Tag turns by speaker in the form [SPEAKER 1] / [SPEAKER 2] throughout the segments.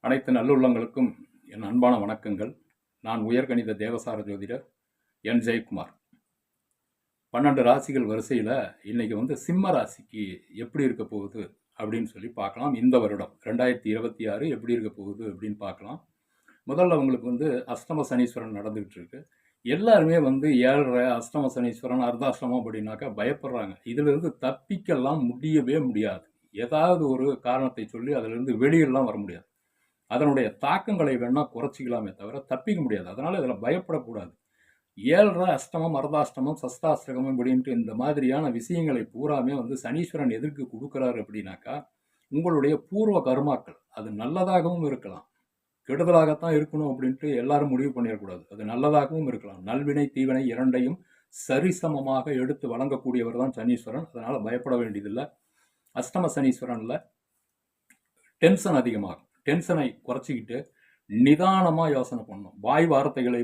[SPEAKER 1] அனைத்து நல்லுள்ளங்களுக்கும் என் அன்பான வணக்கங்கள். நான் உயர்கணித தேவசார ஜோதிடர் என் ஜெயக்குமார். 12 ராசிகள் வரிசையில் இன்னைக்கு சிம்ம ராசிக்கு எப்படி இருக்க போகுது அப்படின்னு சொல்லி பார்க்கலாம். இந்த வருடம் 2026 எப்படி இருக்க போகுது அப்படின்னு பார்க்கலாம். முதல்ல உங்களுக்கு அஷ்டம சனீஸ்வரன் நடந்துகிட்டு இருக்கு. எல்லாருமே 7.5 அஷ்டம சனீஸ்வரன் அர்த்தாஷ்டமம் அப்படின்னாக்கா பயப்படுறாங்க. இதிலிருந்து தப்பிக்கலாம் முடியவே முடியாது. ஏதாவது ஒரு காரணத்தை சொல்லி அதிலிருந்து வெளியெல்லாம் வர முடியாது. அதனுடைய தாக்கங்களை வேணா குறைச்சிக்கலாமே தவிர தப்பிக்க முடியாது. அதனால இதில் பயப்படக்கூடாது. 7.5 அஷ்டமம் அர்த்தாஷ்டமம் சஷ்டாஷ்டமம் அப்படின்ட்டு இந்த மாதிரியான விஷயங்களை பூராமே சனீஸ்வரன் எதற்கு கொடுக்குறாரு அப்படின்னாக்கா, உங்களுடைய பூர்வ கர்மாக்கள் அது நல்லதாகவும் இருக்கலாம், கெடுதலாகத்தான் இருக்கணும் அப்படின்ட்டு எல்லாரும் முடிவு பண்ணிடக்கூடாது. அது நல்லதாகவும் இருக்கலாம். நல்வினை தீவினை இரண்டையும் சரிசமமாக எடுத்து வழங்கக்கூடியவர் தான் சனீஸ்வரன். அதனால பயப்பட வேண்டியதில்லை. அஷ்டம சனீஸ்வரன்ல டென்ஷன் அதிகமாகும். டென்ஷனை குறைச்சிக்கிட்டு நிதானமாக யோசனை பண்ணணும். வாய் வார்த்தைகளை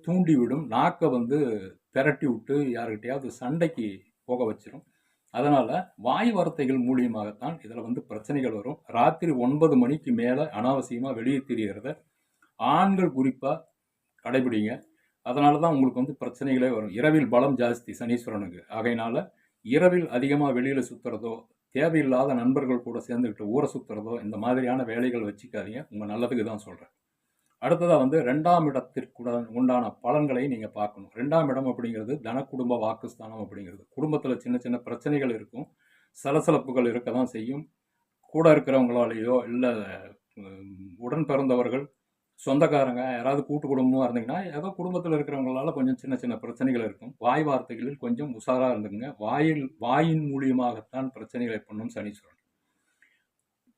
[SPEAKER 1] தூண்டிவிடும். நாக்கை பெரட்டி விட்டு யாருக்கிட்டையாவது சண்டைக்கு போக வச்சிடும். அதனால் வாய் வார்த்தைகள் மூலியமாகத்தான் இதில் பிரச்சனைகள் வரும். ராத்திரி 9 மணிக்கு மேலே அனாவசியமாக வெளியே தெரிகிறத ஆண்கள் குறிப்பாக கடைபிடிங்க. அதனால தான் உங்களுக்கு பிரச்சனைகளே வரும். இரவில் பலம் ஜாஸ்தி சனீஸ்வரனுக்கு. ஆகையினால இரவில் அதிகமாக வெளியில் சுற்றுறதோ, தேவையில்லாத நண்பர்கள் கூட சேர்ந்துக்கிட்டு ஊரை சுற்றுறதோ, இந்த மாதிரியான வேலைகள் வச்சுக்காதீங்க. உங்கள் நல்லதுக்கு தான் சொல்கிறேன். அடுத்ததாக 2ஆம் இடத்திற்கு உண்டான பலன்களை நீங்கள் பார்க்கணும். 2ஆம் இடம் அப்படிங்கிறது தன குடும்ப வாக்குஸ்தானம் அப்படிங்கிறது. குடும்பத்தில் சின்ன சின்ன பிரச்சனைகள் இருக்கும், சலசலப்புகள் இருக்க தான் செய்யும். கூட இருக்கிறவங்களாலேயோ இல்லை உடன் பிறந்தவர்கள், சொந்தக்காரங்க யாராவது கூட்டு குடும்பமாக இருந்தீங்கன்னா ஏதோ குடும்பத்தில் இருக்கிறவங்களால கொஞ்சம் சின்ன சின்ன பிரச்சனைகள் இருக்கும். வாய் வார்த்தைகளில் கொஞ்சம் உஷாராக இருந்துங்க. வாயின் மூலியமாகத்தான் பிரச்சனைகளை பண்ணும் சனீஸ்வரன்.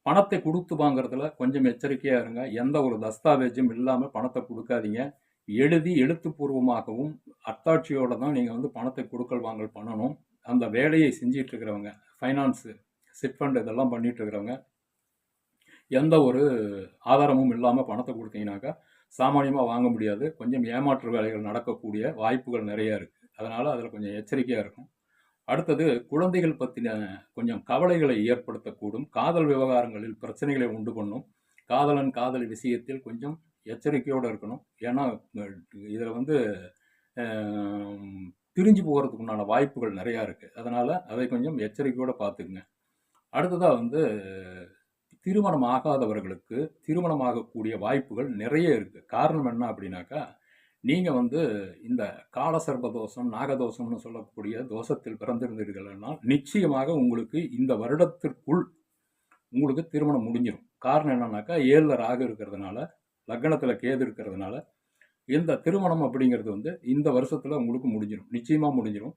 [SPEAKER 1] பணத்தை கொடுத்து வாங்குறதுல கொஞ்சம் எச்சரிக்கையாக இருங்க. எந்த ஒரு தஸ்தாவேஜும் இல்லாமல் பணத்தை கொடுக்காதீங்க. எழுதி எழுத்துப்பூர்வமாகவும் அத்தாட்சியோடு தான் நீங்கள் பணத்தை கொடுக்கல் வாங்கல் பண்ணணும். அந்த வேலையை செஞ்சிட்டு இருக்கிறவங்க, ஃபைனான்ஸு சிட் ஃபண்ட் இதெல்லாம் பண்ணிட்டு இருக்கிறவங்க, எந்த ஒரு ஆதாரமும் இல்லாமல் பணத்தை கொடுத்தீங்கன்னாக்கா சாமானியமாக வாங்க முடியாது. கொஞ்சம் ஏமாற்று வேலைகள் நடக்கக்கூடிய வாய்ப்புகள் நிறைய இருக்குது. அதனால் அதில் கொஞ்சம் எச்சரிக்கையாக இருக்கும். அடுத்தது குழந்தைகள் பற்றின கொஞ்சம் கவலைகளை ஏற்படுத்தக்கூடும். காதல் விவகாரங்களில் பிரச்சனைகளை உண்டு பண்ணும். காதலன் காதல் விஷயத்தில் கொஞ்சம் எச்சரிக்கையோடு இருக்கணும். ஏன்னா இதில் பிரிஞ்சு போகிறதுக்கு உண்டான வாய்ப்புகள் நிறையா இருக்குது. அதனால் அதை கொஞ்சம் எச்சரிக்கையோடு பார்த்துக்குங்க. அடுத்ததாக திருமணம் ஆகாதவர்களுக்கு திருமணம் ஆகக்கூடிய வாய்ப்புகள் நிறைய இருக்குது. காரணம் என்ன அப்படின்னாக்கா, நீங்கள் இந்த காலசர்ப தோஷம், நாகதோஷம்னு சொல்லக்கூடிய தோஷத்தில் பிறந்திருந்தீர்கள்னா நிச்சயமாக உங்களுக்கு இந்த வருடத்திற்குள் உங்களுக்கு திருமணம் முடிஞ்சிடும். காரணம் என்னன்னாக்கா, 7ல் ராகு இருக்கிறதுனால, லக்னத்தில் கேது இருக்கிறதுனால இந்த திருமணம் அப்படிங்கிறது இந்த வருஷத்தில் உங்களுக்கு முடிஞ்சிடும். நிச்சயமாக முடிஞ்சிடும்.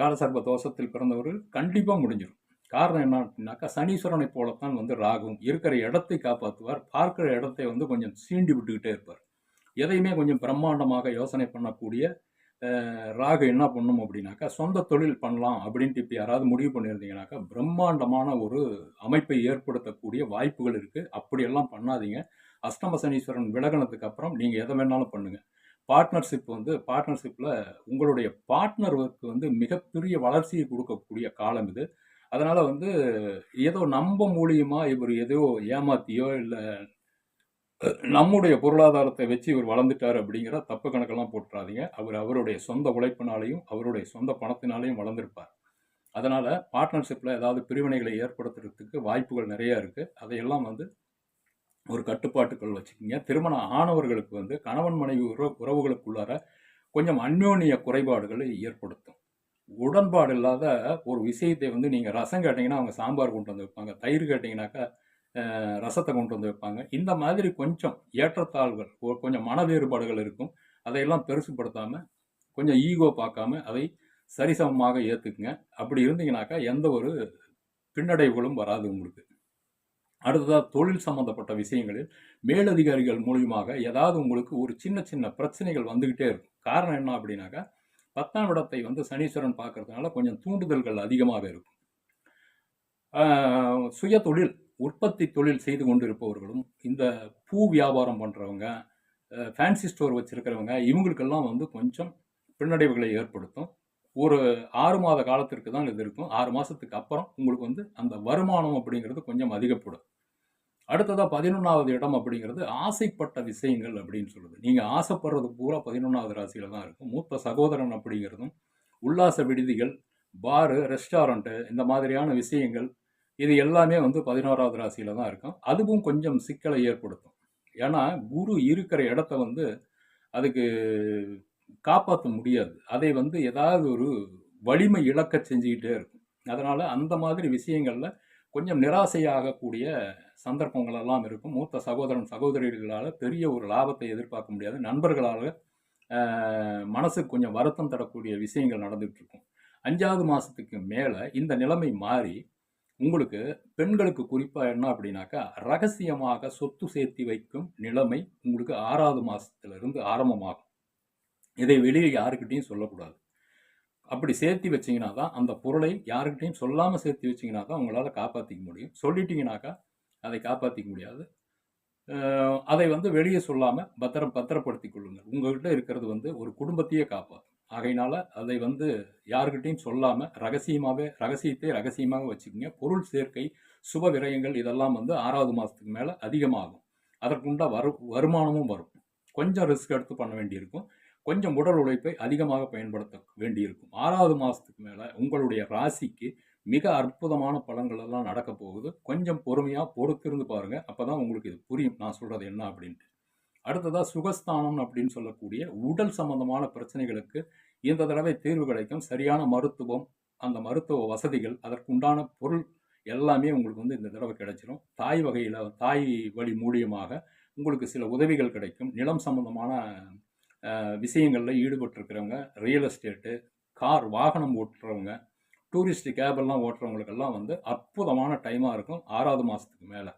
[SPEAKER 1] காலசர்ப தோஷத்தில் பிறந்தவர்கள் கண்டிப்பாக முடிஞ்சிடும். காரணம் என்ன அப்படின்னாக்கா, சனீஸ்வரனை போலத்தான் ராகுவும் இருக்கிற இடத்தை காப்பாற்றுவார். பார்க்குற இடத்தை கொஞ்சம் சீண்டி விட்டுக்கிட்டே இருப்பார். எதையுமே கொஞ்சம் பிரம்மாண்டமாக யோசனை பண்ணக்கூடிய ராகு என்ன பண்ணும் அப்படின்னாக்கா, சொந்த தொழில் பண்ணலாம் அப்படின்ட்டு இப்போ யாராவது முடிவு பண்ணியிருந்தீங்கன்னாக்கா பிரம்மாண்டமான ஒரு அமைப்பை ஏற்படுத்தக்கூடிய வாய்ப்புகள் இருக்குது. அப்படியெல்லாம் பண்ணாதீங்க. அஷ்டம சனீஸ்வரன் விலகினதுக்கு அப்புறம் நீங்கள் எதை வேணாலும் பண்ணுங்கள். பார்ட்னர்ஷிப்பில் உங்களுடைய பார்ட்னருக்கு மிகப்பெரிய வளர்ச்சியை கொடுக்கக்கூடிய காலம் இது. அதனால் ஏதோ நம்ம மூலியமாக இவர் ஏதோ ஏமாத்தியோ இல்லை நம்முடைய பொருளாதாரத்தை வச்சு இவர் வளர்ந்துட்டார் அப்படிங்கிற தப்பு கணக்கெல்லாம் போட்டுறாதீங்க. அவருடைய சொந்த உழைப்பினாலையும் அவருடைய சொந்த பணத்தினாலையும் வளர்ந்துருப்பார். அதனால் பார்ட்னர்ஷிப்பில் ஏதாவது பிரிவினைகளை ஏற்படுத்துறதுக்கு வாய்ப்புகள் நிறையா இருக்குது. அதையெல்லாம் ஒரு கட்டுப்பாட்டுக்குள் வச்சுக்கிங்க. திருமணம் ஆனவர்களுக்கு கணவன் மனைவி உறவுகளுக்குள்ளார கொஞ்சம் அந்யோன்ய குறைபாடுகளை ஏற்படுத்தும். உடன்பாடு இல்லாத ஒரு விஷயத்தை நீங்கள் ரசம் கேட்டிங்கன்னா அவங்க சாம்பார் கொண்டு வந்து வைப்பாங்க, தயிர் கேட்டிங்கனாக்கா ரசத்தை கொண்டு வந்து வைப்பாங்க. இந்த மாதிரி கொஞ்சம் ஏற்றத்தாழ்வுகள், கொஞ்சம் மன வேறுபாடுகள் இருக்கும். அதையெல்லாம் பெருசுப்படுத்தாமல் கொஞ்சம் ஈகோ பார்க்காம அதை சரிசமமாக ஏற்றுக்குங்க. அப்படி இருந்தீங்கன்னாக்கா எந்த ஒரு பின்னடைவுகளும் வராது உங்களுக்கு. அடுத்ததாக தொழில் சம்மந்தப்பட்ட விஷயங்களில் மேலதிகாரிகள் மூலியமாக ஏதாவது உங்களுக்கு ஒரு சின்ன சின்ன பிரச்சனைகள் வந்துக்கிட்டே இருக்கும். காரணம் என்ன அப்படின்னாக்கா, 10ஆம் இடத்தை சனீஸ்வரன் பார்க்கறதுனால கொஞ்சம் தூண்டுதல்கள் அதிகமாக இருக்கும். சுய தொழில், உற்பத்தி தொழில் செய்து கொண்டிருப்பவர்களும், இந்த பூ வியாபாரம் பண்ணுறவங்க, ஃபேன்சி ஸ்டோர் வச்சுருக்கிறவங்க, இவங்களுக்கெல்லாம் கொஞ்சம் பின்னடைவுகளை ஏற்படுத்தும். ஒரு 6 மாத காலத்திற்கு தான் இது இருக்கும். 6 மாதத்துக்கு அப்புறம் உங்களுக்கு அந்த வருமானம் அப்படிங்கிறது கொஞ்சம் அதிகப்படும். அடுத்ததா 11வது இடம் அப்படிங்கிறது ஆசைப்பட்ட விஷயங்கள் அப்படின்னு சொல்லுது. நீங்க ஆசைப்படுறது பூரா 11வது ராசியில தான் இருக்கும். மூத்த சகோதரன் அப்படிங்கிறதும், உல்லாச விடுதிகள், பாரு, ரெஸ்டாரண்ட் இந்த மாதிரியான விஷயங்கள், இது எல்லாமே வந்து 11வது ராசியில தான் இருக்கும். அதுவும் கொஞ்சம் சிக்கலை ஏற்படுத்தும். ஏன்னா, குரு இருக்கிற இடத்த வந்து அதுக்கு காப்பாத்த முடியாது. அதை வந்து ஏதாவது ஒரு வலிமை இழக்க செஞ்சுக்கிட்டே இருக்கும். அதனால அந்த மாதிரி விஷயங்கள்ல கொஞ்சம் நிராசையாகக்கூடிய சந்தர்ப்பங்கள் எல்லாம் இருக்கும். மூத்த சகோதரன், சகோதரிகளால பெரிய ஒரு லாபத்தை எதிர்பார்க்க முடியாது. நண்பர்களால மனசுக்கு கொஞ்சம் வருத்தம் தரக்கூடிய விஷயங்கள் நடந்துட்டு இருக்கும். 5வது மாசத்துக்கு மேல இந்த நிலைமை மாறி, உங்களுக்கு பெண்களுக்கு குறிப்பா என்ன அப்படின்னாக்கா, ரகசியமாக சொத்து சேர்த்து வைக்கும் நிலைமை உங்களுக்கு 6வது மாசத்திலிருந்து ஆரம்பமாகும். இதை வெளியே யாருக்கிட்டயும் சொல்லக்கூடாது. அப்படி சேர்த்து வச்சீங்கன்னா தான், அந்த பொருளை யாருக்கிட்டயும் சொல்லாம சேர்த்து வச்சீங்கன்னா தான் உங்களால காப்பாத்திக்க முடியும். சொல்லிட்டீங்கனாக்கா, அதை காப்பாத்திக்க முடியாது. அதை வந்து வெளியே சொல்லாம பத்திரப்படுத்திக் கொள்ளுங்கள். உங்ககிட்ட இருக்கிறது வந்து ஒரு குடும்பத்தையே காப்பாத்தும். ஆகையினால அதை வந்து யார்கிட்டயும் சொல்லாம ரகசியத்தை ரகசியமாக வச்சுக்கங்க. பொருள் சேர்க்கை, சுப விரயங்கள் இதெல்லாம் வந்து 6வது மாசத்துக்கு மேல அதிகமாகும். அதற்குண்டா வருமானமும் வரும். கொஞ்சம் ரிஸ்க் எடுத்து பண்ண வேண்டியிருக்கும். கொஞ்சம் உடல் உழைப்பை அதிகமாக பயன்படுத்த வேண்டியிருக்கும். 6வது மாசத்துக்கு மேல உங்களுடைய ராசிக்கு மிக அற்புதமான பலன்கள் எல்லாம் நடக்க போகுது. கொஞ்சம் பொறுமையா பொறுத்திருந்து பாருங்க. அப்பதான் உங்களுக்கு இது புரியும் நான் சொல்றது என்ன அப்படின்ட்டு. அடுத்ததா சுகஸ்தானம் அப்படின்னு சொல்லக்கூடிய உடல் சம்பந்தமான பிரச்சனைகளுக்கு இந்த தடவை தீர்வு கிடைக்கும். சரியான மருத்துவம், அந்த மருத்துவ வசதிகள், அதற்குண்டான பொருள் எல்லாமே உங்களுக்கு வந்து இந்த தடவை கிடைச்சிரும். தாய் வழி மூலியமாக உங்களுக்கு சில உதவிகள் கிடைக்கும். நிலம் சம்பந்தமான விஷயங்கள்ல ஈடுபட்டிருக்கிறவங்க, ரியல் எஸ்டேட்டு, வாகனம் ஓட்டுறவங்க, டூரிஸ்ட் கேப் எல்லாம் ஓட்டுறவங்களுக்கெல்லாம் வந்து அற்புதமான டைமாக இருக்கும். 6வது மாதத்துக்கு மேலே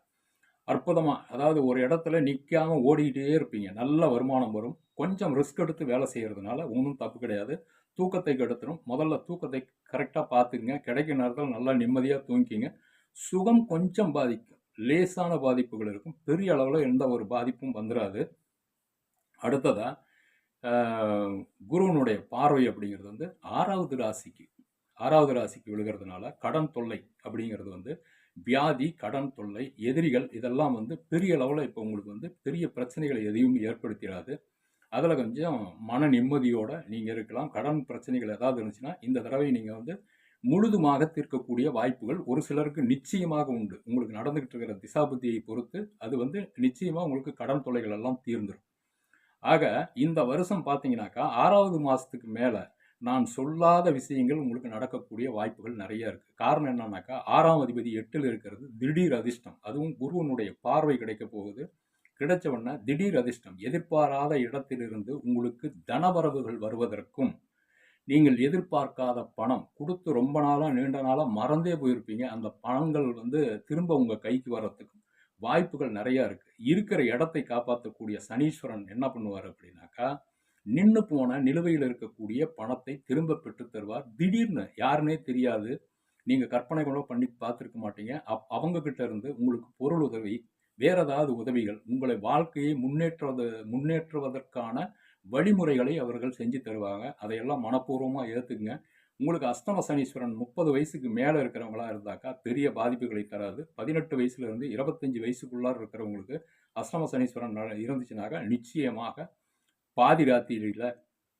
[SPEAKER 1] அதாவது ஒரு இடத்துல நிற்காம ஓடிக்கிட்டே இருப்பீங்க. நல்ல வருமானம் வரும். கொஞ்சம் ரிஸ்க் எடுத்து வேலை செய்கிறதுனால ஒன்றும் தப்பு கிடையாது. தூக்கத்தை கெடுத்துரும். முதல்ல தூக்கத்தை கரெக்டாக பார்த்துக்குங்க. கிடைக்கிற நேரத்தில் நல்லா நிம்மதியாக தூங்கிக்கிங்க. சுகம் கொஞ்சம் பாதிக்கும். லேசான பாதிப்புகள் இருக்கும். பெரிய அளவில் எந்த ஒரு பாதிப்பும் வந்துடாது. அடுத்ததா குருவனுடைய பார்வை அப்படிங்கிறது வந்து 6வது ராசிக்கு விழுகிறதுனால கடன் தொல்லை அப்படிங்கிறது வந்து வியாதி, கடன் தொல்லை, எதிரிகள் இதெல்லாம் வந்து பெரிய லெவலில் இப்போ உங்களுக்கு வந்து பெரிய பிரச்சனைகளை எதையும் ஏற்படுத்திடாது. அதில் கொஞ்சம் மன நிம்மதியோட நீங்கள் இருக்கலாம். கடன் பிரச்சனைகள் ஏதாவது இருந்துச்சுன்னா இந்த தடவை நீங்கள் வந்து முழுதுமாக தீர்க்கக்கூடிய வாய்ப்புகள் ஒரு சிலருக்கு நிச்சயமாக உண்டு. உங்களுக்கு நடந்துகிட்டு இருக்கிற திசாபுத்தியை பொறுத்து அது வந்து நிச்சயமாக உங்களுக்கு கடன் தொல்லைகள் எல்லாம் தீர்ந்துடும். ஆக இந்த வருஷம் பார்த்தீங்கன்னாக்கா 6வது மாதத்துக்கு மேலே நான் சொல்லாத விஷயங்கள் உங்களுக்கு நடக்கக்கூடிய வாய்ப்புகள் நிறைய இருக்கு. காரணம் என்னன்னாக்கா 6ஆம் அதிபதி 8ல் இருக்கிறது திடீர் அதிர்ஷ்டம். அதுவும் குருவனுடைய பார்வை கிடைக்க போகுது. கிடைச்ச உடனே திடீர் அதிர்ஷ்டம். எதிர்பாராத இடத்திலிருந்து உங்களுக்கு தனவரவுகள் வருவதற்கும், நீங்கள் எதிர்பார்க்காத பணம் கொடுத்து ரொம்ப நாளா நீண்ட நாளா மறந்தே போயிருப்பீங்க. அந்த பணங்கள் வந்து திரும்ப உங்க கைக்கு வர்றதுக்கும் வாய்ப்புகள் நிறைய இருக்கு. இருக்கிற இடத்தை காப்பாற்றக்கூடிய சனீஸ்வரன் என்ன பண்ணுவார் அப்படின்னாக்கா, நின்னு போன நிலுவையில் இருக்கக்கூடிய பணத்தை திரும்ப பெற்று தருவார். திடீர்னு யாருன்னே தெரியாது. நீங்க கற்பனை கூட பண்ணி பார்த்துருக்க மாட்டீங்க. அவங்க கிட்ட இருந்து உங்களுக்கு பொருள் உதவி, வேற ஏதாவது உதவிகள், உங்களை வாழ்க்கையை முன்னேற்றுவதற்கான வழிமுறைகளை அவர்கள் செஞ்சு தருவாங்க. அதையெல்லாம் மனப்பூர்வமா ஏத்துக்குங்க. உங்களுக்கு அஷ்டம சனீஸ்வரன் 30 வயசுக்கு மேல இருக்கிறவங்களா இருந்தாக்கா பெரிய பாதிப்புகளை தராது. 18 வயசுல இருந்து 25 வயசுக்குள்ளார இருக்கிறவங்களுக்கு அஷ்டம சனீஸ்வரன் இருந்துச்சுனாக்கா நிச்சயமாக பாதி ராத்திரியில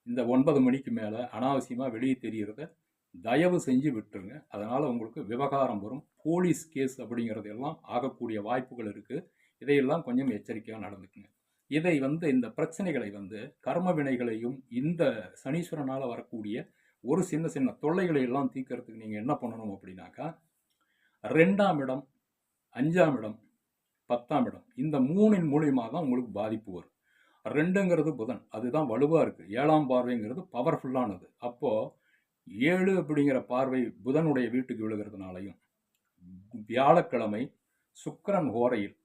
[SPEAKER 1] இந்த 9 மணிக்கு மேல அனாவசியமா வெளியே தெரியறத தயவு செஞ்சு விட்டுருங்க. அதனால உங்களுக்கு விவகாரம் வரும். போலீஸ் கேஸ் அப்படிங்கிறது எல்லாம் ஆகக்கூடிய வாய்ப்புகள் இருக்கு. இதையெல்லாம் கொஞ்சம் எச்சரிக்கையா நடந்துக்குங்க. இதை வந்து இந்த பிரச்சனைகளை வந்து கர்ம வினைகளையும் இந்த சனீஸ்வரனால வரக்கூடிய ஒரு சின்ன சின்ன தொல்லைகளை எல்லாம் தீர்க்கறதுக்கு நீங்க என்ன பண்ணணும் அப்படின்னாக்கா 2ஆம் இடம், 5ஆம் இடம், 10ஆம் இடம் இந்த 3ன் மூலியமா தான் உங்களுக்கு பாதிப்பு வரும். 2ங்கிறது புதன். அதுதான் வலுவா இருக்கு. 7ஆம் பார்வைங்கிறது பவர்ஃபுல்லானது. அப்போ 7 அப்படிங்கிற பார்வை புதனுடைய வீட்டுக்கு விழுகிறதுனாலையும், வியாழக்கிழமை சுக்கிரன் ஹோரையில்,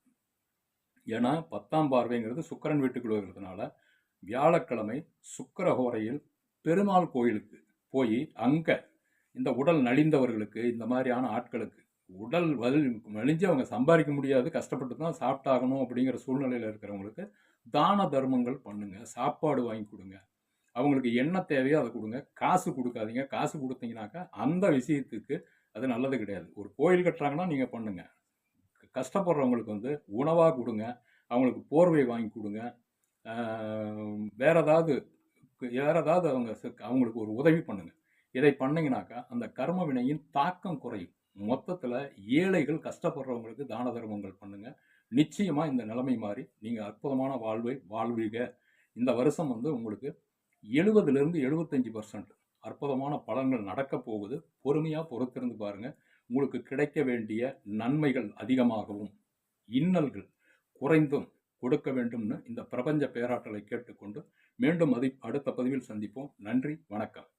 [SPEAKER 1] ஏன்னா 10ஆம் பார்வைங்கிறது சுக்கிரன் வீட்டுக்கு விழுகிறதுனால வியாழக்கிழமை சுக்கிர ஹோரையில் பெருமாள் கோயிலுக்கு போய் அங்க இந்த உடல் நலிந்தவர்களுக்கு, இந்த மாதிரியான ஆட்களுக்கு உடல் வலிஞ்சு அவங்க சம்பாதிக்க முடியாது, கஷ்டப்பட்டு தான் சாப்பிட்டாகணும் அப்படிங்கிற சூழ்நிலையில் இருக்கிறவங்களுக்கு தான தர்மங்கள் பண்ணுங்க. சாப்பாடு வாங்கி கொடுங்க. அவங்களுக்கு என்ன தேவையோ அதை கொடுங்க. காசு கொடுக்காதீங்க. காசு கொடுத்தீங்கன்னாக்கா அந்த விஷயத்துக்கு அது நல்லது கிடையாது. ஒரு கோயில் கட்டுறாங்கன்னா நீங்கள் பண்ணுங்க. கஷ்டப்படுறவங்களுக்கு வந்து உணவாக கொடுங்க, அவங்களுக்கு போர்வை வாங்கி கொடுங்க, வேற ஏதாவது வேற ஏதாவது அவங்களுக்கு ஒரு உதவி பண்ணுங்க. இதை பண்ணீங்கனாக்கா அந்த கர்ம வினையின் தாக்கம் குறையும். மொத்தத்தில் ஏழைகள் கஷ்டப்படுறவங்களுக்கு தான தர்மங்கள் பண்ணுங்க. நிச்சயமா இந்த நிலைமை மாறி நீங்க அற்புதமான வாழ்வை வாழ்வீங்க. இந்த வருஷம் வந்து உங்களுக்கு 70லிருந்து 75% அற்புதமான பலன்கள் நடக்க போகுது. பொறுமையா பொறுத்திருந்து பாருங்க. உங்களுக்கு கிடைக்க வேண்டிய நன்மைகள் அதிகமாகவும், இன்னல்கள் குறைந்தும் கொடுக்க வேண்டும்னு இந்த பிரபஞ்ச பேராற்றலை கேட்டுக்கொண்டு மீண்டும் அடுத்த பதிவில் சந்திப்போம். நன்றி, வணக்கம்.